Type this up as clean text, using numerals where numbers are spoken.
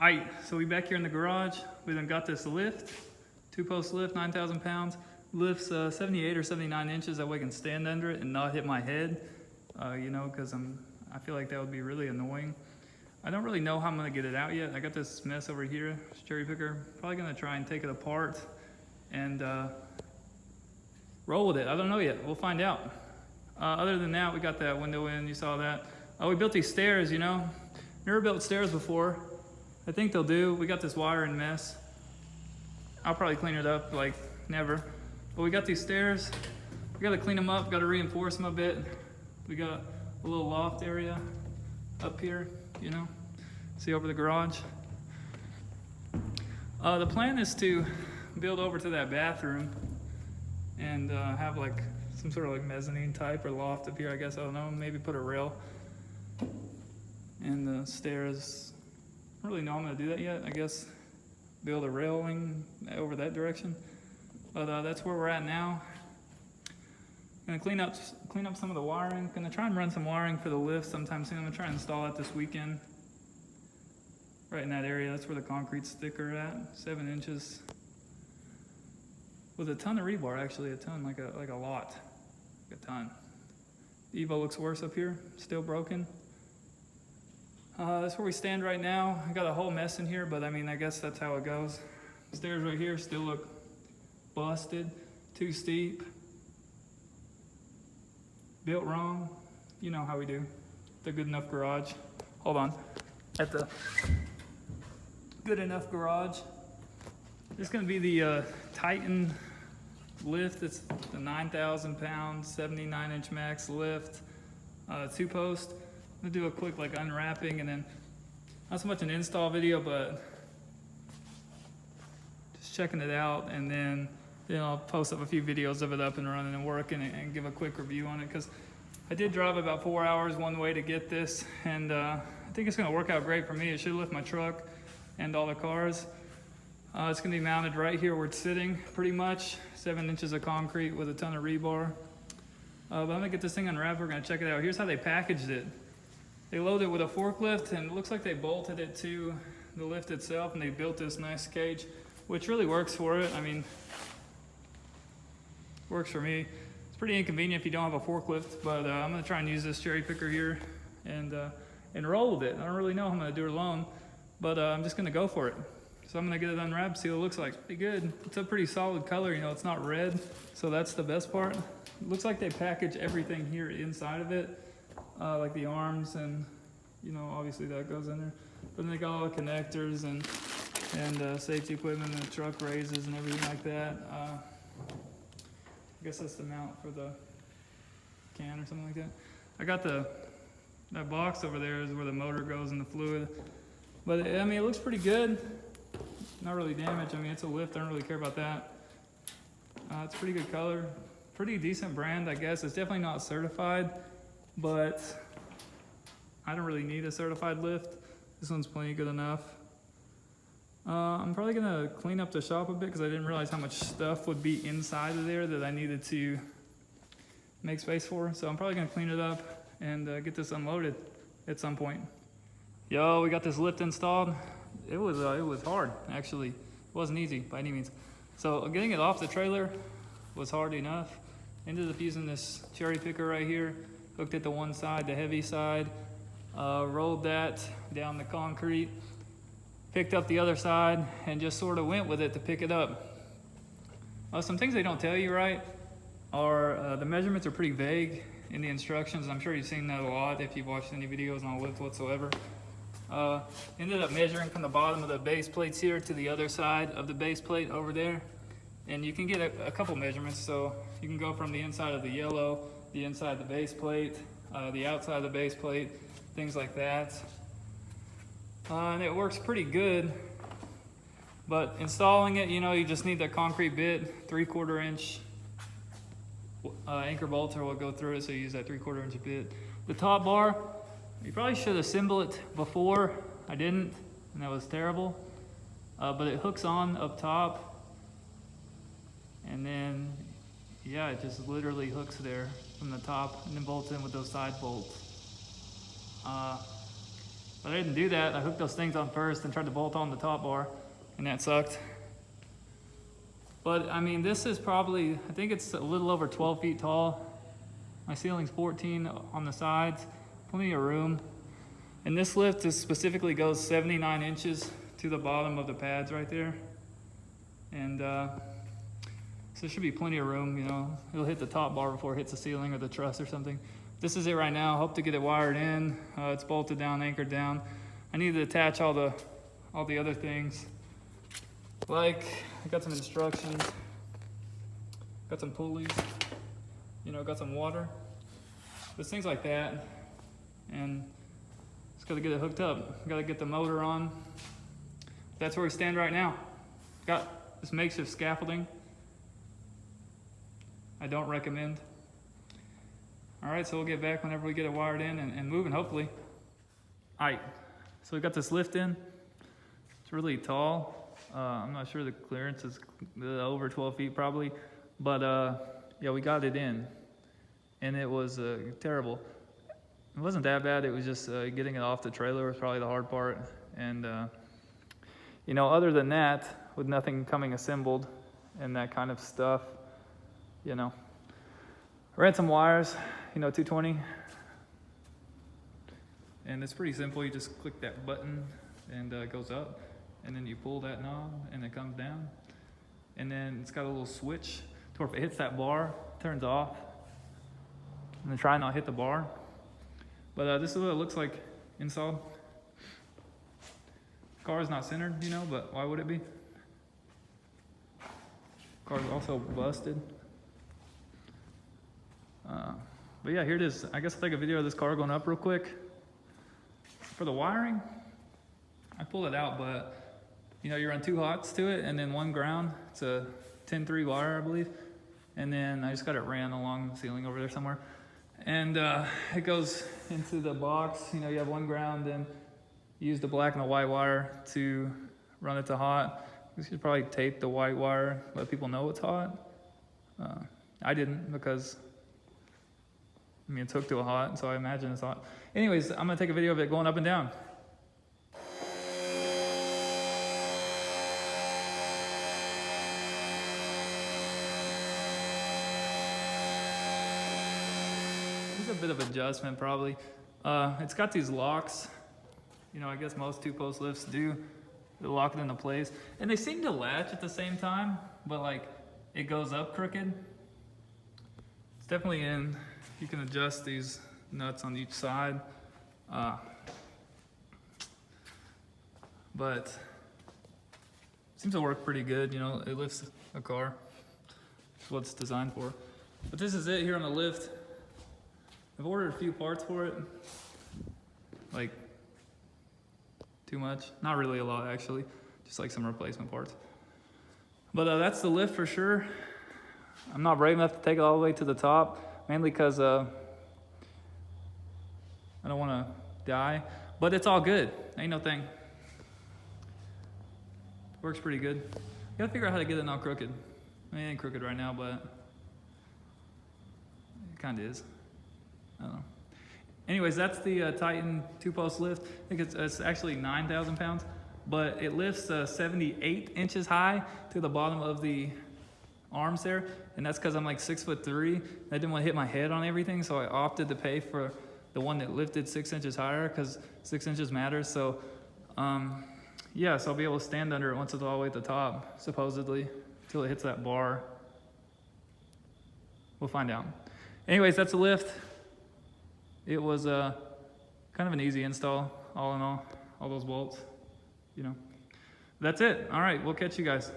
Alright, so we back here in the garage. We done got this lift, 2-post lift, 9,000 pounds. Lifts 78 or 79 inches, that way I can stand under it and not hit my head, because I feel like that would be really annoying. I don't really know how I'm gonna get it out yet. I got this mess over here, this cherry picker. Probably gonna try and take it apart and roll with it. I don't know yet, we'll find out. Other than that, we got that window in, you saw that. We built these stairs, Never built stairs before. I think they'll do. We got this wiring mess. I'll probably clean it up like never. But we got these stairs. We gotta clean them up, gotta reinforce them a bit. We got a little loft area up here, see over the garage. The plan is to build over to that bathroom and have like some sort of like mezzanine type or loft up here, I guess, I don't know, maybe put a rail. And the stairs, I don't really know I'm gonna do that yet. I guess build a railing over that direction. But that's where we're at now. Gonna clean up some of the wiring. Gonna try and run some wiring for the lift sometime soon. I'm gonna try and install that this weekend. Right in that area, that's where the concrete sticker at, 7 inches. With a ton of rebar, actually, a ton, like a lot, like a ton. The Evo looks worse up here, still broken. That's where we stand right now. I got a whole mess in here, but I guess that's how it goes. Stairs right here still look busted, too steep, built wrong. You know how we do. The good enough garage. Hold on. At the good enough garage. This is gonna be the Titan lift. It's the 9,000 pound, 79 inch max lift, 2-post. I'm gonna do a quick like unwrapping and then not so much an install video, but just checking it out, and then I'll post up a few videos of it up and running and working and give a quick review on it, because I did drive about 4 hours one way to get this, and I think it's gonna work out great for me. It should lift my truck and all the cars. It's gonna be mounted right here where it's sitting, pretty much 7 inches of concrete with a ton of rebar. But I'm gonna get this thing unwrapped. We're gonna check it out. Here's how they packaged it. They loaded it with a forklift, and it looks like they bolted it to the lift itself, and they built this nice cage, which really works for it. Works for me. It's pretty inconvenient if you don't have a forklift, but I'm gonna try and use this cherry picker here and roll with it. I don't really know how I'm gonna do it alone, but I'm just gonna go for it. So I'm gonna get it unwrapped, see what it looks like. Pretty good. It's a pretty solid color, it's not red, so that's the best part. It looks like they package everything here inside of it. Like the arms and, obviously that goes in there. But then they got all the connectors and safety equipment and the truck raises and everything like that. I guess that's the mount for the can or something like that. I got that box over there is where the motor goes and the fluid. But it looks pretty good. Not really damaged. It's a lift, I don't really care about that. It's a pretty good color. Pretty decent brand, I guess. It's definitely not certified, but I don't really need a certified lift. This one's plenty good enough. I'm probably gonna clean up the shop a bit because I didn't realize how much stuff would be inside of there that I needed to make space for. So I'm probably gonna clean it up and get this unloaded at some point. Yo, we got this lift installed. It was hard, actually. It wasn't easy by any means. So getting it off the trailer was hard enough. Ended up using this cherry picker right here. Hooked it to one side, the heavy side, rolled that down the concrete, picked up the other side, and just sort of went with it to pick it up. Some things they don't tell you, right, are the measurements are pretty vague in the instructions. I'm sure you've seen that a lot if you've watched any videos on lift whatsoever. Ended up measuring from the bottom of the base plates here to the other side of the base plate over there. And you can get a couple measurements, so you can go from the inside of the yellow, the inside of the base plate, the outside of the base plate, things like that. And it works pretty good, but installing it, you just need that concrete bit, 3/4 inch anchor bolter will go through it, so you use that 3/4 inch bit. The top bar, you probably should assemble it before. I didn't, and that was terrible. But it hooks on up top, and then it just literally hooks there from the top and then bolts in with those side bolts. But I didn't do that. I hooked those things on first and tried to bolt on the top bar, and that sucked. But I mean, this is probably, I think it's a little over 12 feet tall. My ceiling's 14 on the sides, plenty of room. And this lift specifically goes 79 inches to the bottom of the pads right there. And so there should be plenty of room, you know. It'll hit the top bar before it hits the ceiling or the truss or something. This is it right now. Hope to get it wired in. It's bolted down, anchored down. I need to attach all the other things. Like, I got some instructions, got some pulleys, you know, got some water. There's things like that. And just gotta get it hooked up. Gotta get the motor on. That's where we stand right now. Got this makeshift scaffolding. I don't recommend. All right, so we'll get back whenever we get it wired in and moving, hopefully. All right, so we got this lift in. It's really tall. I'm not sure the clearance is over 12 feet probably, but yeah, we got it in, and it was terrible. It wasn't that bad. It was just getting it off the trailer was probably the hard part. And you know, other than that, with nothing coming assembled and that kind of stuff, you know, I ran some wires, you know, 220, and it's pretty simple. You just click that button and it goes up, and then you pull that knob and it comes down, and then it's got a little switch to where if it hits that bar, it turns off. And then try not hit the bar. But this is what it looks like installed. Car is not centered, you know, but why would it be? Car's also busted. But yeah, here it is. I guess I'll take a video of this car going up real quick. For the wiring, I pulled it out, but you know, you run 2 hots to it and then 1 ground. It's a 10-3 wire, I believe. And then I just got it ran along the ceiling over there somewhere. And it goes into the box. You know, you have 1 ground, and you use the black and the white wire to run it to hot. You should probably tape the white wire, let people know it's hot. I didn't, because I mean, it's hooked to a hot, so I imagine it's hot. Anyways, I'm gonna take a video of it going up and down. There's a bit of adjustment probably. It's got these locks. You know, I guess most 2-post lifts do. They lock it into place. And they seem to latch at the same time, but like it goes up crooked. It's definitely in. You can adjust these nuts on each side. But it seems to work pretty good. You know, it lifts a car. That's what it's designed for. But this is it here on the lift. I've ordered a few parts for it. Like, too much. Not really a lot, actually. Just like some replacement parts. But that's the lift for sure. I'm not brave enough to take it all the way to the top. Mainly because I don't want to die. But it's all good. Ain't no thing. Works pretty good. Gotta figure out how to get it not crooked. I mean, it ain't crooked right now, but it kind of is. I don't know. Anyways, that's the Titan 2-post lift. I think it's actually 9,000 pounds, but it lifts 78 inches high to the bottom of the arms there, and that's because I'm like 6'3". I didn't want to hit my head on everything, so I opted to pay for the one that lifted 6 inches higher because 6 inches matters. So yeah, so I'll be able to stand under it once it's all the way at the top, supposedly, until it hits that bar. We'll find out. Anyways, that's a lift. It was kind of an easy install, all in all those bolts, you know. That's it. All right, we'll catch you guys.